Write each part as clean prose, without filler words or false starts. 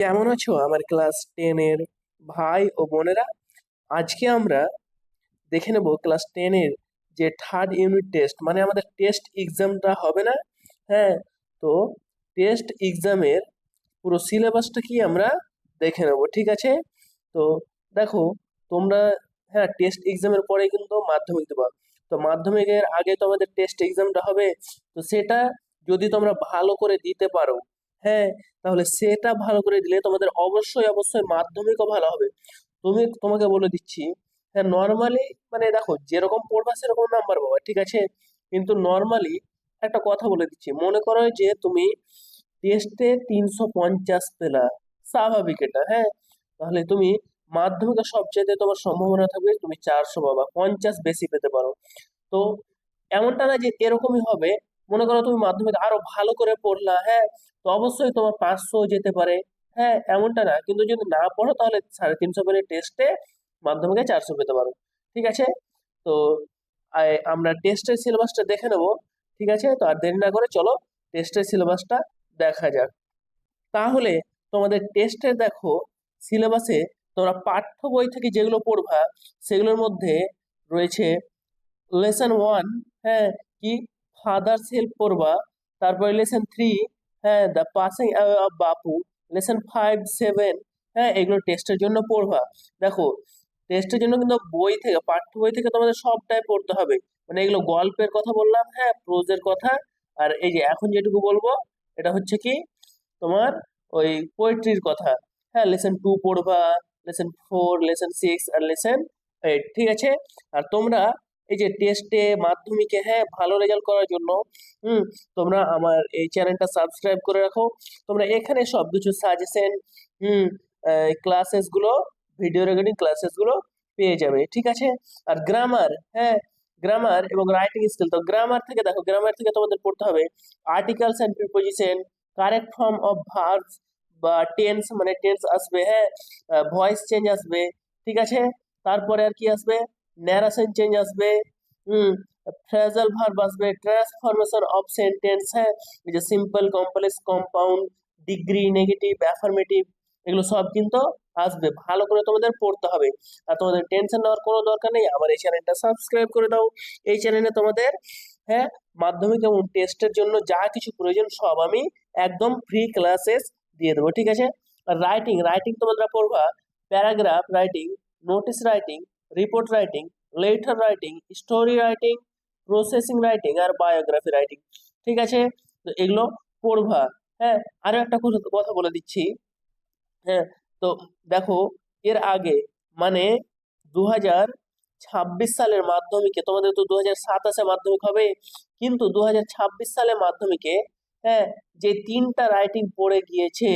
কেমন আছো আমার ক্লাস 10-এর ভাই ও বোনেরা? আজকে আমরা দেখে নেব ক্লাস 10-এর যে থার্ড ইউনিট টেস্ট, মানে আমাদের টেস্ট এক্সামটা হবে না? হ্যাঁ, তো টেস্ট এক্সামের পুরো সিলেবাসটা কি আমরা দেখে নেব, ঠিক আছে? তো দেখো, তোমরা, হ্যাঁ, টেস্ট এক্সামের পরে কিন্তু মাধ্যমিক দেবা। তো মাধ্যমিকের আগে তো আমাদের টেস্ট এক্সামটা হবে। তো সেটা যদি তোমরা ভালো করে দিতে পারো, হ্যাঁ, তাহলে সেটা ভালো করে দিলে তোমাদের অবশ্যই অবশ্যই মাধ্যমিকও ভালো হবে। তোমাকে বলে দিচ্ছি, হ্যাঁ, নর্মালি মানে দেখো যেরকম পড়বা সেরকম নাম্বার পাবা, ঠিক আছে? কিন্তু নর্মালি একটা কথা বলে দিচ্ছি, মনে করো যে তুমি টেস্টে 350 পেলা, স্বাভাবিক এটা, হ্যাঁ, তাহলে তুমি মাধ্যমিকের সবচেয়ে তোমার সম্ভাবনা থাকবে তুমি 400 পাবা, 50 বেশি পেতে পারো। তো এমনটা না যে এরকমই হবে। মনে করো তুমি মাধ্যমিক আরো ভালো করে পড়লা, হ্যাঁ, তো অবশ্যই তোমার 500 যেতে পারে। হ্যাঁ, এমনটা না, কিন্তু যদি না পড়ো তাহলে 350 পেলে টেস্টে মাধ্যমিকে 400 পেতে পারো, ঠিক আছে? তো আমরা টেস্টের সিলেবাসটা দেখে নেব, ঠিক আছে? তো আর দেরি না করে চলো টেস্টের সিলেবাসটা দেখা যাক। তাহলে তোমাদের টেস্টে দেখো, সিলেবাসে তোমরা পাঠ্য বই থেকে যেগুলো পড়বা সেগুলোর মধ্যে রয়েছে লেসন 1, হ্যাঁ, কি ফাদার্স হেল্প পড়বা। তারপরে লেসন 3, হ্যাঁ, the passing away of Bapu. Lesson 5, 7, হ্যাঁ, এগুলো টেস্টের জন্য পড়বা। দেখো, টেস্টের জন্য কিন্তু বই থেকে, পাঠ্য বই থেকে তোমাদের সবটাই পড়তে হবে। মানে এগুলো গল্পের কথা বললাম, হ্যাঁ, প্রোজের কথা। আর এই যে এখন যেটুকু বলবো এটা হচ্ছে কি তোমার ওই পোয়েট্রির কথা। হ্যাঁ, লেসন 2 পড়বা, লেসন 4, লেসন 6 আর লেসন 8, ঠিক আছে? আর তোমরা এই যে টেস্টে মাধ্যমিকে, হ্যাঁ, ভালো রেজাল্ট করার জন্য হুম তোমরা আমার এই চ্যানেলটা সাবস্ক্রাইব করে রাখো। তোমরা এখানে সবকিছু সাজেশন, হুম ক্লাসেস গুলো, ভিডিও রেকর্ডিং ক্লাসেস গুলো পেয়ে যাবে, ঠিক আছে? আর গ্রামার, হ্যাঁ, গ্রামার এবং রাইটিং স্কিল। তো গ্রামার থেকে দেখো, গ্রামার থেকে তোমাদের পড়তে হবে articles and preposition, correct form of verbs বা টেন্স, মানে টেন্স আসবে, হ্যাঁ, ভয়েস চেঞ্জ আসবে, ঠিক আছে? তারপরে আর কি আসবে, ন্যারেশন চেঞ্জ আসবে, হুম ফ্রেজাল ভার্ব আসবে, ট্রান্সফরমেশন অফ সেন্টেন্স, হ্যাঁ, এই যে simple, complex, compound, degree, negative, affirmative, এগুলো সব কিন্তু আসবে। ভালো করে তোমাদের পড়তে হবে। আর তোমাদের টেনশন নেওয়ার কোনো দরকার নেই, আমার এই চ্যানেলটা সাবস্ক্রাইব করে দাও। এই চ্যানেলে তোমাদের, হ্যাঁ, মাধ্যমিক এবং টেস্টের জন্য যা কিছু প্রয়োজন সব আমি একদম ফ্রি ক্লাসেস দিয়ে দেবো, ঠিক আছে? আর রাইটিং, রাইটিং তোমরা পড়বা paragraph writing, notice writing, report writing, letter writing, story writing, processing writing আর বায়োগ্রাফি রাইটিং, ঠিক আছে? তো এগুলো পড়বা। হ্যাঁ, আরো একটা কথা বলে দিচ্ছি, হ্যাঁ, তো দেখো, এর আগে মানে 2026 সালের মাধ্যমিকে, তোমাদের তো 2027 মাধ্যমিক হবে, কিন্তু 2026 সালের মাধ্যমিকে, হ্যাঁ, যে 3টা রাইটিং পড়ে গিয়েছে,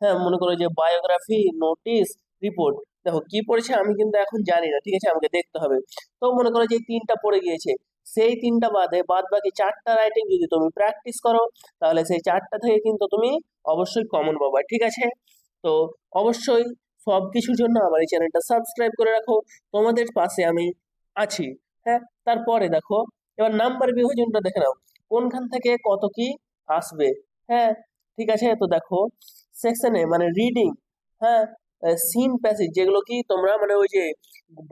হ্যাঁ, মনে করো যে বায়োগ্রাফি, নোটিস, রিপোর্ট, দেখো কি পড়েছে আমি কিন্তু এখন জানি না, ঠিক আছে, আমাকে দেখতে হবে। তো মনে করো যে 3টা পড়ে গিয়েছে, সেই 3টা বাদে বাদ বাকি 4টা রাইটিং যদি তুমি প্র্যাকটিস করো, তাহলে সেই 4টা থেকে কিন্তু তুমি অবশ্যই কমন পাবা, ঠিক আছে? তো অবশ্যই সবকিছুর জন্য আমার এই চ্যানেলটা সাবস্ক্রাইব করে রাখো, তোমাদের পাশে আমি আছি। হ্যাঁ, তারপরে দেখো, এবার নাম্বার বিভাজনটা দেখে নাও কোনখান থেকে কত কি আসবে। হ্যাঁ, ঠিক আছে, তো দেখো সেকশনে মানে রিডিং, হ্যাঁ, সিন প্যাসেজ, যেগুলো কি তোমরা মানে ওই যে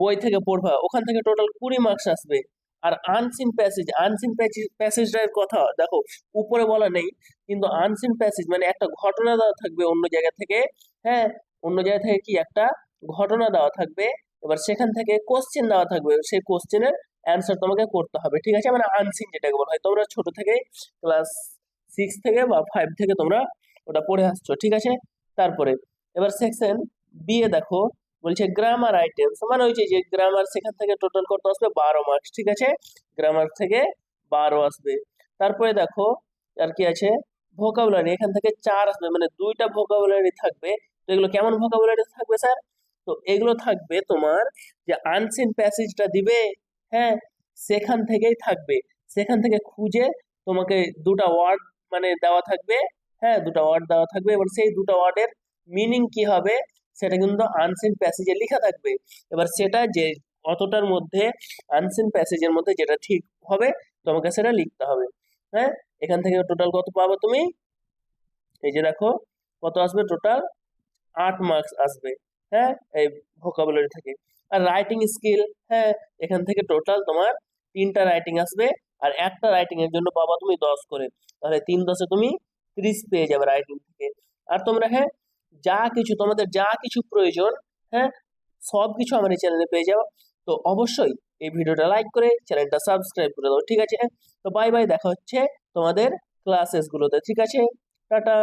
বই থেকে পড়বা, ওখান থেকে টোটাল 20 মার্কস আসবে। আর আনসিন প্যাসেজ, আনসিন প্যাসেজটার কথা দেখো উপরে বলা নেই, কিন্তু আনসিন প্যাসেজ মানে একটা ঘটনা দেওয়া থাকবে অন্য জায়গা থেকে, হ্যাঁ, অন্য জায়গা থেকে কি একটা ঘটনা দেওয়া থাকবে, এবার সেখান থেকে কোশ্চেন দেওয়া থাকবে, সেই কোশ্চেনের অ্যান্সার তোমাকে করতে হবে, ঠিক আছে? মানে আনসিন যেটাকে বলা হয়, তোমরা ছোট থেকে ক্লাস 6 থেকে বা 5 থেকে তোমরা ওটা পড়ে আসছো, ঠিক আছে? তারপরে এবার সেকশন 2 এ দেখো, বলছে গ্রামার আইটেমস, মানে ওই যে গ্রামার, সেখান থেকে টোটাল কত আসবে 12 মার্কস, ঠিক আছে? গ্রামার থেকে 12 আসবে। তারপরে দেখো আর কি আছে, ভোকাবুলারি, এখান থেকে 4 আসবে, মানে 2টা ভোকাবুলারি থাকবে। তো এগুলো কেমন ভোকাবুলারি থাকবে স্যার? তো এগুলো থাকবে তোমার যে আনসিন প্যাসেজটা দিবে, হ্যাঁ, সেখান থেকেই থাকবে, সেখান থেকে খুঁজে তোমাকে 2টা ওয়ার্ড মানে দেওয়া থাকবে, হ্যাঁ, 2টা ওয়ার্ড দেওয়া থাকবে, এবার সেই 2টা ওয়ার্ডের মিনিং কি হবে সেটা কিন্তু আনসিন প্যাসেজে লেখা থাকবে। এবার সেটা যে অতটার মধ্যে, আনসিন প্যাসেজের মধ্যে যেটা ঠিক হবে তোমাকে সেটা লিখতে হবে। হ্যাঁ, এখান থেকে টোটাল কত পাবো তুমি, এই যে দেখো কত আসবে টোটাল 8 মার্কস আসবে। হ্যাঁ, এই ভোকাবুলারি থেকে। আর রাইটিং স্কিল, হ্যাঁ, এখান থেকে টোটাল তোমার 3টা রাইটিং আসবে। আর একটা রাইটিং এর জন্য পাবা তুমি 10 করে। তাহলে 3 10 এ তুমি 30 পেয়ে যাবে রাইটিং থেকে। আর তোমরা, হ্যাঁ, তোমাদের যা কিছু প্রয়োজন, হ্যাঁ, সবকিছু আমার এই চ্যানেলে পেয়ে যাও। তো অবশ্যই এই ভিডিওটা লাইক করে চ্যানেলটা সাবস্ক্রাইব করে দাও, ঠিক আছে? তো বাই বাই, দেখা হচ্ছে তোমাদের ক্লাসেস গুলোতে, ঠিক আছে? টাটা।